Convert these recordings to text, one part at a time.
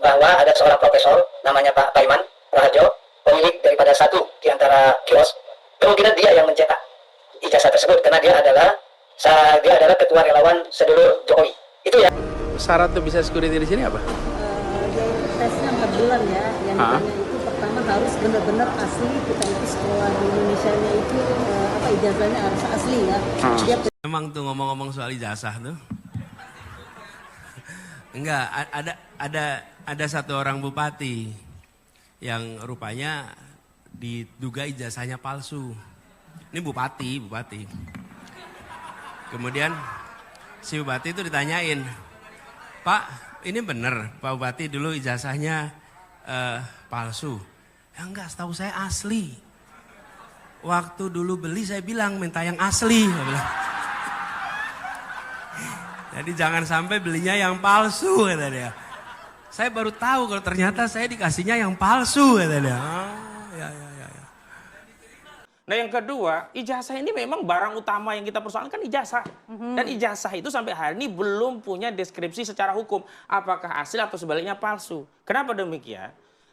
bahwa ada seorang profesor namanya Pak Paiman Raharjo, pemilik daripada satu di antara kios, kemungkinan dia yang mencetak ijazah tersebut karena dia adalah ketua relawan sedulur Jokowi. Itu ya. Syarat tuh bisa security di sini apa? Tesnya 4 bulan ya. Yang ditanya itu pertama harus benar-benar asli, kita itu sekolah di Indonesia-nya itu ijazahnya harus asli ya. Memang tuh ngomong-ngomong soal ijazah tuh. Enggak, ada satu orang bupati yang rupanya diduga ijazahnya palsu. Ini bupati. Kemudian si bupati itu ditanyain, "Pak, ini benar Pak Bupati dulu ijazahnya palsu?" "Ya enggak, setahu saya asli. Waktu dulu beli saya bilang minta yang asli." Jadi jangan sampai belinya yang palsu, kata dia. Saya baru tahu kalau ternyata saya dikasihnya yang palsu, kata dia. Ya. Nah yang kedua, ijazah ini memang barang utama yang kita persoalkan ijazah. Dan ijazah itu sampai hari ini belum punya deskripsi secara hukum. Apakah asli atau sebaliknya palsu. Kenapa demikian?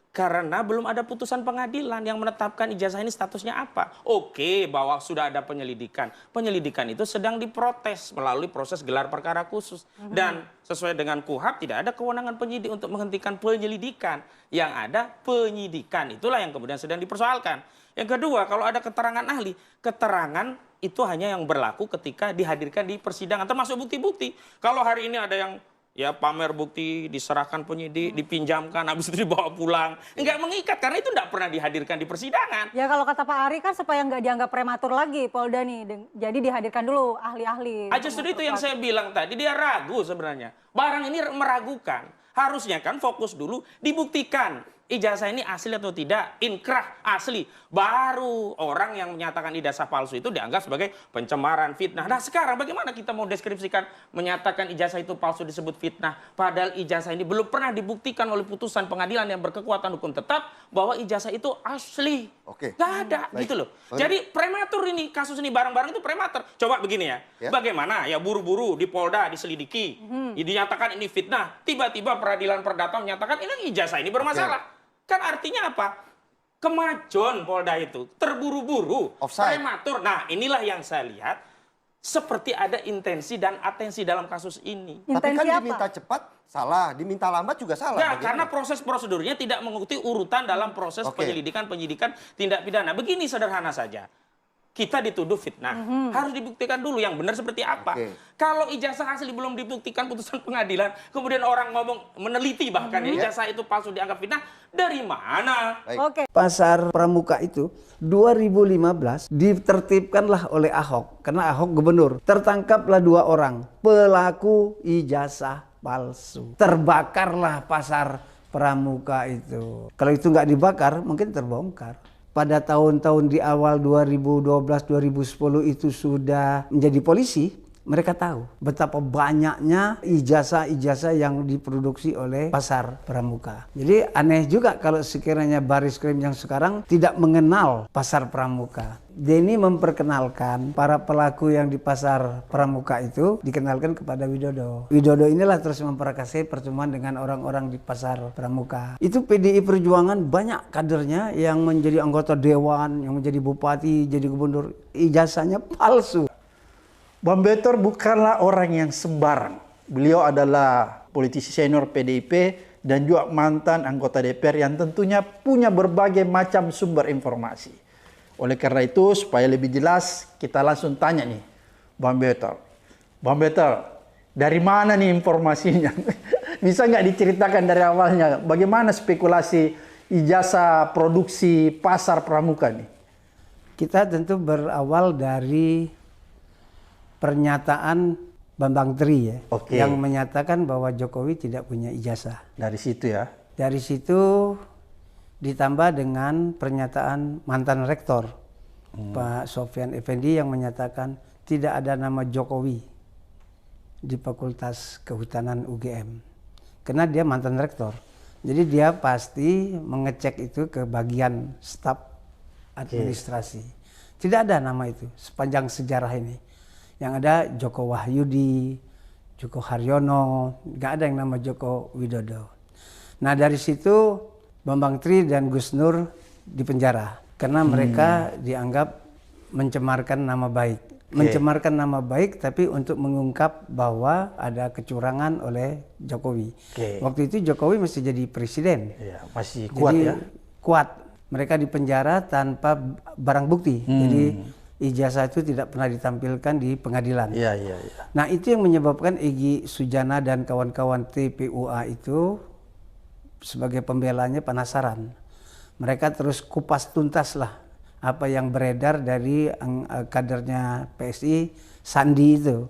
Karena belum ada putusan pengadilan yang menetapkan ijazah ini statusnya apa. Oke, bahwa sudah ada penyelidikan. Penyelidikan itu sedang diprotes melalui proses gelar perkara khusus. Dan sesuai dengan KUHP tidak ada kewenangan penyidik untuk menghentikan penyelidikan. Yang ada penyidikan. Itulah yang kemudian sedang dipersoalkan. Yang kedua, kalau ada keterangan ahli, keterangan itu hanya yang berlaku ketika dihadirkan di persidangan. Termasuk bukti-bukti. Kalau hari ini ada yang ya pamer bukti, diserahkan penyidik, dipinjamkan, habis itu dibawa pulang. Enggak mengikat, karena itu enggak pernah dihadirkan di persidangan. Ya kalau kata Pak Ari kan supaya nggak dianggap prematur lagi Polda nih. Jadi dihadirkan dulu ahli-ahli. Justru itu yang saya bilang tadi, dia ragu sebenarnya. Barang ini meragukan. Harusnya kan fokus dulu, dibuktikan. Ijazah ini asli atau tidak, inkrah asli. Baru orang yang menyatakan ijazah palsu itu dianggap sebagai pencemaran, fitnah. Nah sekarang bagaimana kita mau deskripsikan menyatakan ijazah itu palsu disebut fitnah. Padahal ijazah ini belum pernah dibuktikan oleh putusan pengadilan yang berkekuatan hukum tetap bahwa ijazah itu asli. Oke. Nggak ada gitu loh. Jadi prematur ini, kasus ini barang-barang itu prematur. Coba begini ya. Bagaimana ya buru-buru di Polda diselidiki. Dinyatakan ini fitnah. Tiba-tiba peradilan perdata menyatakan ini ijazah ini bermasalah. Kan artinya apa? Kemajuan Polda itu terburu-buru, prematur. Nah inilah yang saya lihat seperti ada intensi dan atensi dalam kasus ini. Tapi kan diminta cepat salah, diminta lambat juga salah. Nah, karena proses prosedurnya tidak mengikuti urutan dalam proses penyidikan tindak pidana. Begini sederhana saja. Kita dituduh fitnah, harus dibuktikan dulu yang benar seperti apa. Kalau ijazah asli belum dibuktikan putusan pengadilan, kemudian orang ngomong meneliti bahkan ijazah itu palsu dianggap fitnah, dari mana? Pasar Pramuka itu 2015 ditertibkanlah oleh Ahok, karena Ahok gubernur. Tertangkaplah 2 orang pelaku ijazah palsu. Terbakarlah pasar Pramuka itu. Kalau itu nggak dibakar, mungkin terbongkar. Pada tahun-tahun di awal 2012-2010 itu sudah menjadi polisi, mereka tahu betapa banyaknya ijazah-ijazah yang diproduksi oleh pasar Pramuka. Jadi aneh juga kalau sekiranya Baris Krim yang sekarang tidak mengenal pasar Pramuka. Denny memperkenalkan para pelaku yang di pasar Pramuka itu dikenalkan kepada Widodo. Widodo inilah terus memperakasai pertemuan dengan orang-orang di pasar Pramuka. Itu PDI Perjuangan banyak kadernya yang menjadi anggota dewan, yang menjadi bupati, jadi gubernur, ijazahnya palsu. Bang Betor bukanlah orang yang sembarang. Beliau adalah politisi senior PDIP dan juga mantan anggota DPR yang tentunya punya berbagai macam sumber informasi. Oleh karena itu, supaya lebih jelas, kita langsung tanya nih, Bang Betor. Bang Betor, dari mana nih informasinya? Bisa nggak diceritakan dari awalnya? Bagaimana spekulasi ijazah produksi pasar Pramuka nih? Kita tentu berawal dari pernyataan Bambang Tri ya, yang menyatakan bahwa Jokowi tidak punya ijazah. Dari situ ya? Dari situ ditambah dengan pernyataan mantan rektor Pak Sofyan Effendi yang menyatakan tidak ada nama Jokowi di Fakultas Kehutanan UGM. Karena dia mantan rektor. Jadi dia pasti mengecek itu ke bagian staf administrasi. Tidak ada nama itu sepanjang sejarah ini. Yang ada Joko Wahyudi, Joko Haryono, nggak ada yang nama Joko Widodo. Nah dari situ Bambang Tri dan Gus Nur dipenjara karena mereka dianggap mencemarkan nama baik. Mencemarkan nama baik tapi untuk mengungkap bahwa ada kecurangan oleh Jokowi. Waktu itu Jokowi masih jadi presiden. Ya, masih kuat jadi, ya. Kuat. Mereka dipenjara tanpa barang bukti. Jadi ijazah itu tidak pernah ditampilkan di pengadilan. Iya. Nah itu yang menyebabkan Egy Sujana dan kawan-kawan TPUA itu sebagai pembelanya penasaran. Mereka terus kupas tuntas lah apa yang beredar dari kadernya PSI Sandi itu.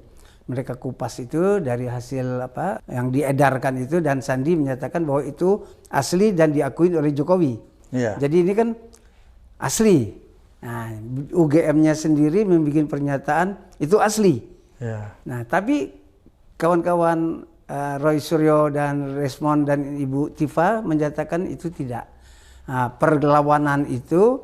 Mereka kupas itu dari hasil apa yang diedarkan itu dan Sandi menyatakan bahwa itu asli dan diakui oleh Jokowi. Jadi ini kan asli. Nah, UGM-nya sendiri membuat pernyataan itu asli. Nah, tapi kawan-kawan Roy Suryo dan Resmond dan Ibu Tifa menyatakan itu tidak. Nah, perlawanan itu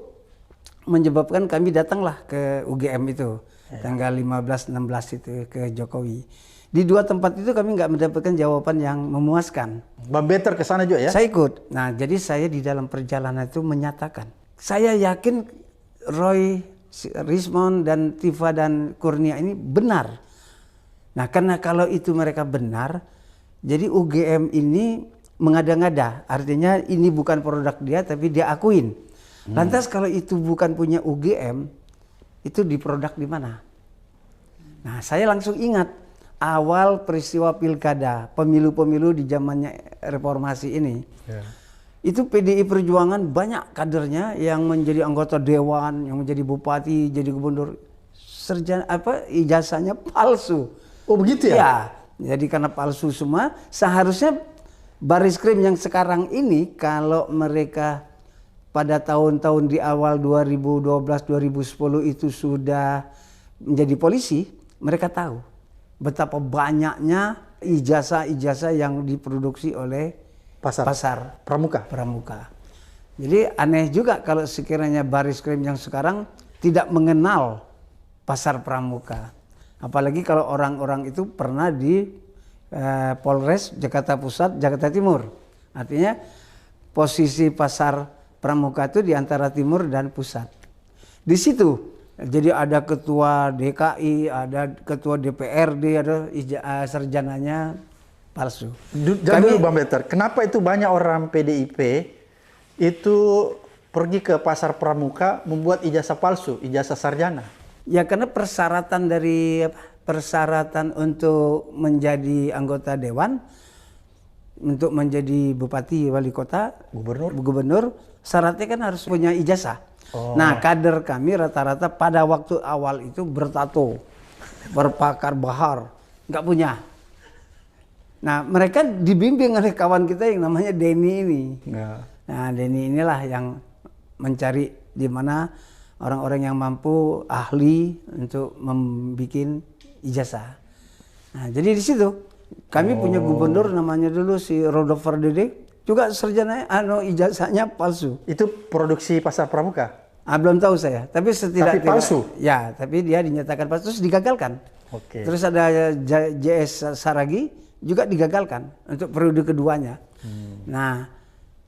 menyebabkan kami datanglah ke UGM itu tanggal 15-16 itu ke Jokowi. Di dua tempat itu kami nggak mendapatkan jawaban yang memuaskan. Bang Better ke sana juga ya? Saya ikut. Nah jadi saya di dalam perjalanan itu menyatakan, saya yakin Roy, Rismond dan Tifa dan Kurnia ini benar. Nah karena kalau itu mereka benar, jadi UGM ini mengada-ngada. Artinya ini bukan produk dia tapi dia akuin. Lantas kalau itu bukan punya UGM, itu diproduk di mana? Nah, saya langsung ingat awal peristiwa pilkada, pemilu-pemilu di zamannya reformasi ini. Itu PDI Perjuangan banyak kadernya yang menjadi anggota dewan, yang menjadi bupati, jadi gubernur. Ijazahnya palsu. Oh begitu ya? Ya, jadi karena palsu semua, seharusnya Bariskrim yang sekarang ini kalau mereka pada tahun-tahun di awal 2012-2010 itu sudah menjadi polisi, mereka tahu betapa banyaknya ijazah-ijazah yang diproduksi oleh pasar pramuka. Jadi aneh juga kalau sekiranya Bariskrim yang sekarang tidak mengenal pasar pramuka. Apalagi kalau orang-orang itu pernah di Polres Jakarta Pusat, Jakarta Timur. Artinya posisi pasar pramuka itu di antara timur dan pusat. Di situ jadi ada ketua DKI, ada ketua DPRD, ada sarjananya palsu. Jangan dulu Bang Better, kenapa itu banyak orang PDIP itu pergi ke pasar pramuka membuat ijazah palsu, ijazah sarjana? Ya karena persyaratan untuk menjadi anggota dewan, untuk menjadi bupati, wali kota, gubernur, syaratnya kan harus punya ijazah. Nah kader kami rata-rata pada waktu awal itu bertato, berpakar bahar, nggak punya. Nah mereka dibimbing oleh kawan kita yang namanya Denny ini. Nah Denny inilah yang mencari di mana orang-orang yang mampu, ahli untuk membuat ijazah. Nah jadi di situ kami punya gubernur namanya dulu si Rodolfo Dede. Juga sarjana ijazahnya palsu. Itu produksi pasar pramuka? Belum tahu saya, tapi Tapi palsu? Ya, tapi dia dinyatakan palsu terus digagalkan. Terus ada JS Saragi juga digagalkan untuk periode keduanya. Nah,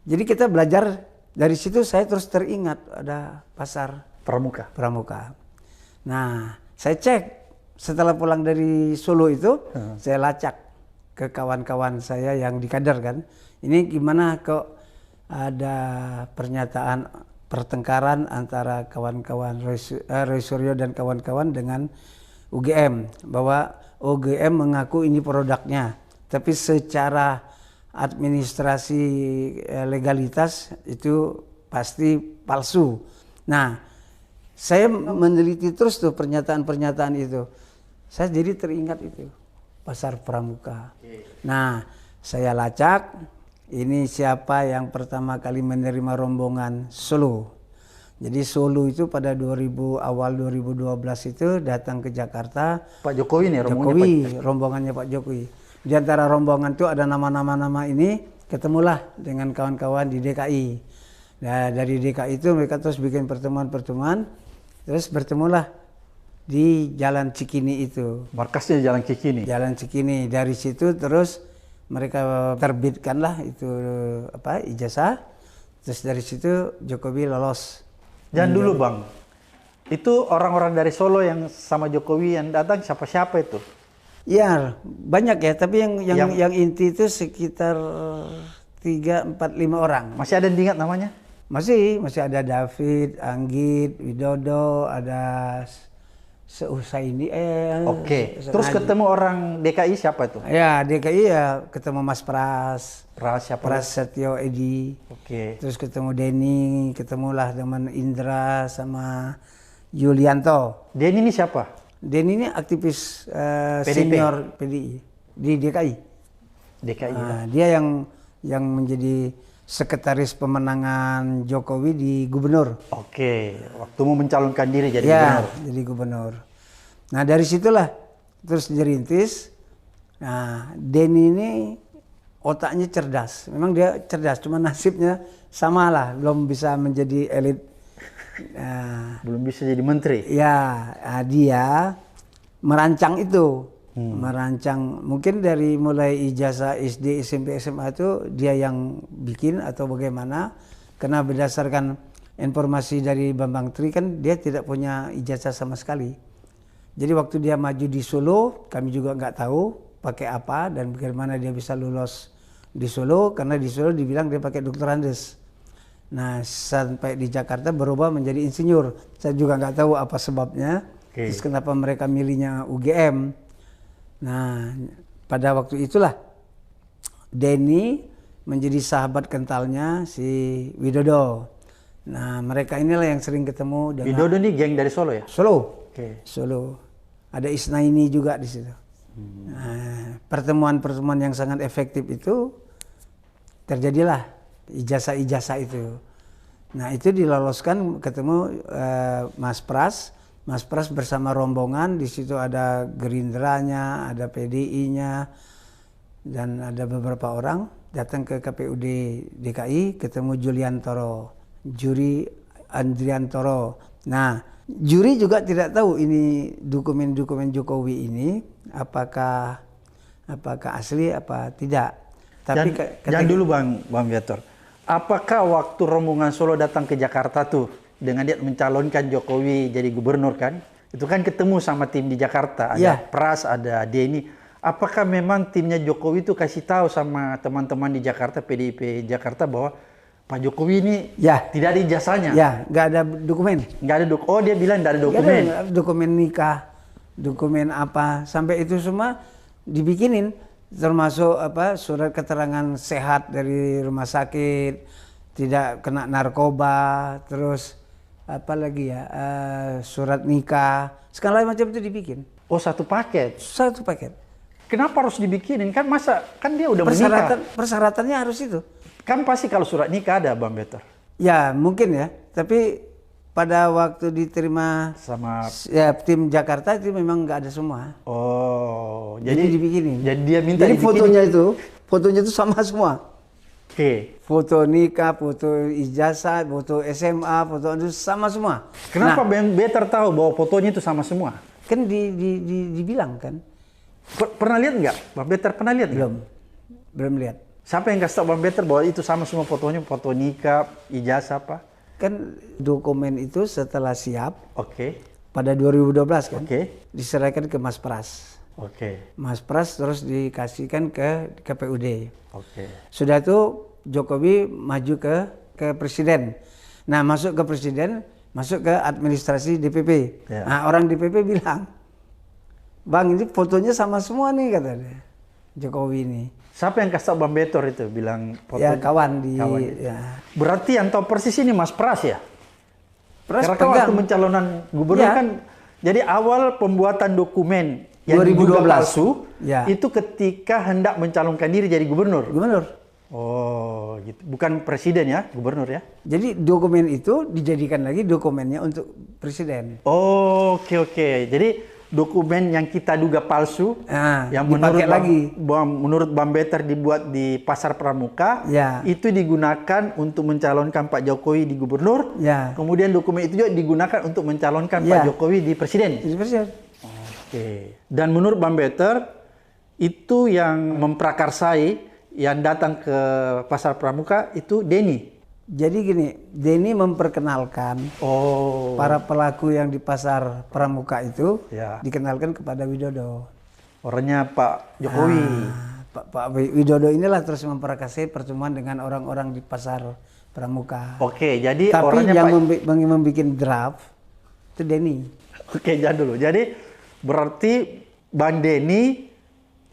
jadi kita belajar dari situ, saya terus teringat ada pasar pramuka. Nah, saya cek setelah pulang dari Solo itu, saya lacak ke kawan-kawan saya yang di kader kan. Ini gimana kok ada pernyataan pertengkaran antara kawan-kawan Roy Suryo dan kawan-kawan dengan UGM. Bahwa UGM mengaku ini produknya. Tapi secara administrasi legalitas itu pasti palsu. Nah, saya meneliti terus tuh pernyataan-pernyataan itu. Saya jadi teringat itu, pasar pramuka. Nah, saya lacak. Ini siapa yang pertama kali menerima rombongan Solo. Jadi Solo itu pada awal 2012 itu datang ke Jakarta. Pak Jokowi nih rombongannya Pak Jokowi. Di antara rombongan itu ada nama-nama ini, ketemulah dengan kawan-kawan di DKI. Nah, dari DKI itu mereka terus bikin pertemuan-pertemuan, terus bertemulah di Jalan Cikini itu. Markasnya Jalan Cikini. Jalan Cikini. Dari situ terus mereka terbitkanlah itu ijazah. Terus dari situ Jokowi lolos. Jangan dulu Bang, itu orang-orang dari Solo yang sama Jokowi yang datang siapa-siapa itu? Ya banyak ya, tapi yang inti itu sekitar 3, 4, 5 orang. Masih ada yang diingat namanya? Masih ada David, Anggit, Widodo, ada Seusaini. Oke. Terus ketemu orang DKI siapa itu? Ya DKI ya ketemu Mas Pras. Pras siapa? Pras Setio Edi. Oke. Terus ketemu Denny, ketemulah dengan Indra sama Yulianto. Denny ini siapa? Denny ini aktivis PDIP. senior PDI di DKI. DKI. Nah, dia yang menjadi sekretaris pemenangan Jokowi di gubernur. Oke, waktu mau mencalonkan diri jadi Ya, gubernur. jadi gubernur. Nah dari situlah terus dirintis. Nah Denny ini otaknya cerdas. Memang dia cerdas, cuma nasibnya sama lah, belum bisa menjadi elit. Nah, Belum bisa jadi menteri. ya, dia merancang itu. Merancang mungkin dari mulai ijazah SD, SMP, SMA itu dia yang bikin atau bagaimana, karena berdasarkan informasi dari Bambang Tri kan dia tidak punya ijazah sama sekali. Jadi waktu dia maju di Solo kami juga nggak tahu pakai apa dan bagaimana dia bisa lulus di Solo, karena di Solo dibilang dia pakai Dr. Andes. Nah sampai di Jakarta berubah menjadi insinyur, saya juga nggak tahu apa sebabnya. Terus kenapa mereka milihnya UGM. Nah, pada waktu itulah Denny menjadi sahabat kentalnya si Widodo. Nah, mereka inilah yang sering ketemu dengan Widodo ini geng dari Solo ya? Solo. Oke. Solo. Ada Isnaini juga di situ. Nah, pertemuan-pertemuan yang sangat efektif itu terjadilah ijazah-ijazah itu. Nah, itu diloloskan ketemu Mas Pras. Mas Pras bersama rombongan, di situ ada Gerindranya, ada PDI-nya, dan ada beberapa orang datang ke KPUD DKI, ketemu Juliantoro, Juri Andriantoro. Nah, juri juga tidak tahu ini dokumen-dokumen Jokowi ini apakah asli apa tidak. Tapi jangan dulu Bang Viator. Apakah waktu rombongan Solo datang ke Jakarta tuh dengan dia mencalonkan Jokowi jadi gubernur kan, itu kan ketemu sama tim di Jakarta, ada Pras, ada Denny. Apakah memang timnya Jokowi itu kasih tahu sama teman-teman di Jakarta, PDIP Jakarta, bahwa Pak Jokowi ini tidak ada ijazahnya? Ya, nggak ada dokumen. Nggak ada oh dia bilang nggak ada dokumen. Nggak ada dokumen nikah, dokumen apa, sampai itu semua dibikinin, termasuk surat keterangan sehat dari rumah sakit, tidak kena narkoba, terus apalagi ya, surat nikah, segala macam itu dibikin. Oh, satu paket? Satu paket. Kenapa harus dibikinin? Kan dia udah menikah. Persyaratannya harus itu. Kan pasti kalau surat nikah ada Bang Betor. Ya mungkin ya, tapi pada waktu diterima sama tim Jakarta itu memang nggak ada semua. Oh, jadi dibikinin. Jadi dia minta jadi fotonya itu sama semua. Oke. Foto nikah, foto ijazah, foto SMA, foto itu sama semua. Kenapa Bang Betor tahu bahwa fotonya itu sama semua? Kan dibilang kan. Pernah lihat nggak? Bang Betor pernah lihat? Belum lihat. Siapa yang kasih tahu Bang Betor bahwa itu sama semua fotonya, foto nikah, ijazah apa? Kan dokumen itu setelah siap. Oke. Pada 2012 kan. Oke. Diserahkan ke Mas Pras. Oke. Mas Pras terus dikasihkan ke KPUD. Oke. Sudah itu Jokowi maju ke presiden. Nah, masuk ke presiden, masuk ke administrasi DPP. Ya. Nah, orang DPP bilang, "Bang, ini fotonya sama semua nih," katanya. Jokowi ini. Siapa yang kasih tahu Bang Betor itu bilang fotonya? Ya, kawan ya. Berarti yang tahu persis ini Mas Pras ya? Pras karena kan waktu mencalonan gubernur kan, jadi awal pembuatan dokumen yang 2012 palsu itu ketika hendak mencalonkan diri jadi gubernur. Oh, gitu. Bukan presiden ya, gubernur ya. Jadi dokumen itu dijadikan lagi dokumennya untuk presiden. Oh, oke. Jadi dokumen yang kita duga palsu, yang menurut Bang Betor dibuat di Pasar Pramuka, itu digunakan untuk mencalonkan Pak Jokowi di gubernur. Kemudian dokumen itu juga digunakan untuk mencalonkan Pak Jokowi di presiden. Di presiden. Oke. Dan menurut Bang Betor, Itu yang memprakarsai, yang datang ke pasar pramuka itu Denny. Jadi gini, Denny memperkenalkan para pelaku yang di pasar pramuka itu Ya. dikenalkan kepada Widodo. Orangnya Pak Jokowi. Pak Widodo inilah terus memprakarsai pertemuan dengan orang-orang di pasar pramuka. Oke, jadi Tapi orangnya yang Pak... membuat draft itu Denny. Oke, jangan dulu. Jadi berarti Bang Denny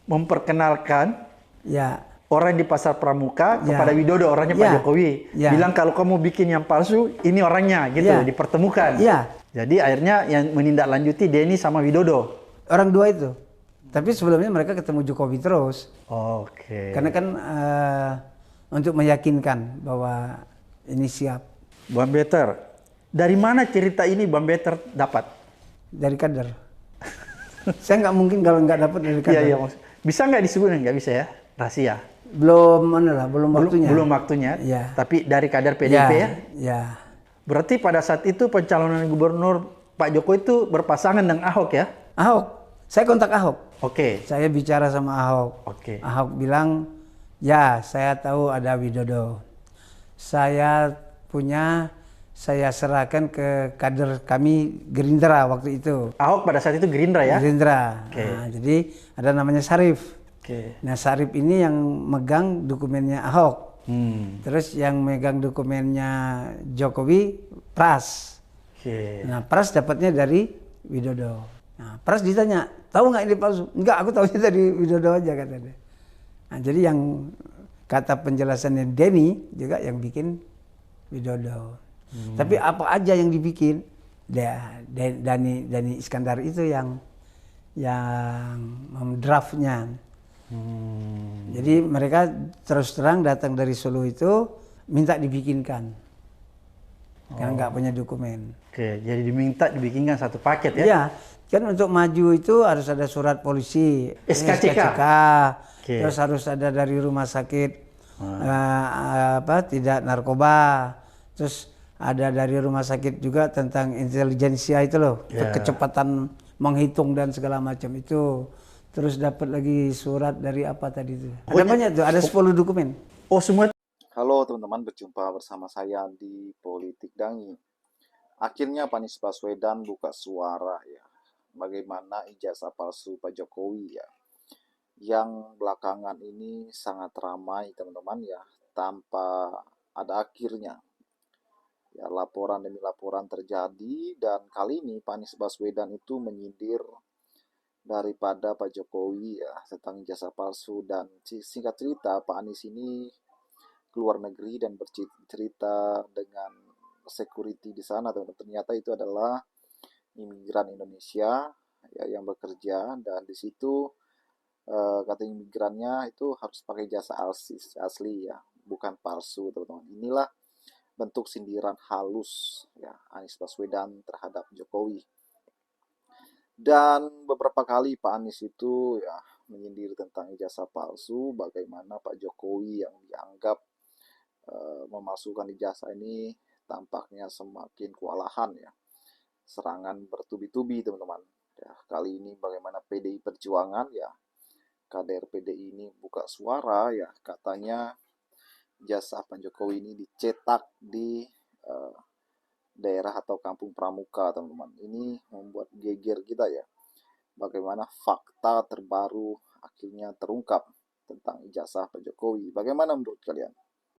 memperkenalkan Ya, orang di pasar pramuka Ya. kepada Widodo, orangnya Pak Ya. Jokowi. Ya. Bilang kalau kamu bikin yang palsu, ini orangnya gitu, Ya. dipertemukan. Ya. Jadi akhirnya yang menindaklanjuti Denny sama Widodo. orang dua itu. Tapi sebelumnya mereka ketemu Jokowi terus. Oke. Karena kan untuk meyakinkan bahwa ini siap Bang Better, dari mana cerita ini Bang Better dapat? dari kader. Saya nggak mungkin kalau nggak dapat dari kader. Iya, iya. Bisa nggak disebut? Nggak bisa ya? Rahasia. Belum belum waktunya. Belum waktunya. Iya. Tapi dari kader PDIP ya? Ya. Berarti pada saat itu pencalonan gubernur Pak Jokowi itu berpasangan dengan Ahok ya? Ahok. Saya kontak Ahok. Oke. Saya bicara sama Ahok. Oke. Ahok bilang, ya saya tahu ada Widodo. Saya serahkan ke kader kami Gerindra waktu itu. Ahok pada saat itu Gerindra ya? Gerindra. Oke. Nah, jadi ada namanya Sarif. Oke. Nah Sarif ini yang megang dokumennya Ahok. Terus yang megang dokumennya Jokowi Pras. Oke. Nah Pras dapatnya dari Widodo. Nah Pras ditanya, tahu nggak ini palsu? Enggak, aku tahunya dari Widodo aja katanya. Nah jadi yang kata penjelasannya Denny juga yang bikin Widodo. Tapi apa aja yang dibikin, Dani Iskandar itu yang mendraftnya. Jadi mereka terus terang datang dari Solo itu minta dibikinkan, karena nggak punya dokumen. Oke, jadi diminta dibikinkan satu paket ya? Iya, kan untuk maju itu harus ada surat polisi, SKCK. Oke. Terus harus ada dari rumah sakit tidak narkoba, terus ada dari rumah sakit juga tentang intelijensia itu loh, kecepatan menghitung dan segala macam itu. Terus dapat lagi surat dari apa tadi itu. Ada banyak tuh, ada 10 dokumen. Oh semua. Halo teman-teman, berjumpa bersama saya di Politik Dangi. Akhirnya Pak Anies Baswedan buka suara ya, bagaimana ijazah palsu Pak Jokowi ya, yang belakangan ini sangat ramai teman-teman ya, tanpa ada akhirnya. Ya, laporan demi laporan terjadi, dan kali ini Pak Anies Baswedan itu menyindir daripada Pak Jokowi ya tentang ijazah palsu. Dan singkat cerita, Pak Anies ini keluar negeri dan bercerita dengan security di sana, teman-teman. Ternyata itu adalah imigran Indonesia ya, yang bekerja, dan di situ kata imigrannya itu harus pakai jasa asli ya, bukan palsu, teman-teman. Inilah bentuk sindiran halus ya Anies Baswedan terhadap Jokowi. Dan beberapa kali Pak Anies itu ya menyindir tentang ijazah palsu, bagaimana Pak Jokowi yang dianggap memalsukan ijazah ini tampaknya semakin kewalahan ya. Serangan bertubi-tubi teman-teman. Ya, kali ini bagaimana PDI Perjuangan ya, kader PDI ini buka suara ya, katanya jasa Pak Jokowi ini dicetak di daerah atau kampung pramuka, teman-teman. Ini membuat geger kita ya, bagaimana fakta terbaru akhirnya terungkap tentang ijazah Pak Jokowi. Bagaimana menurut kalian?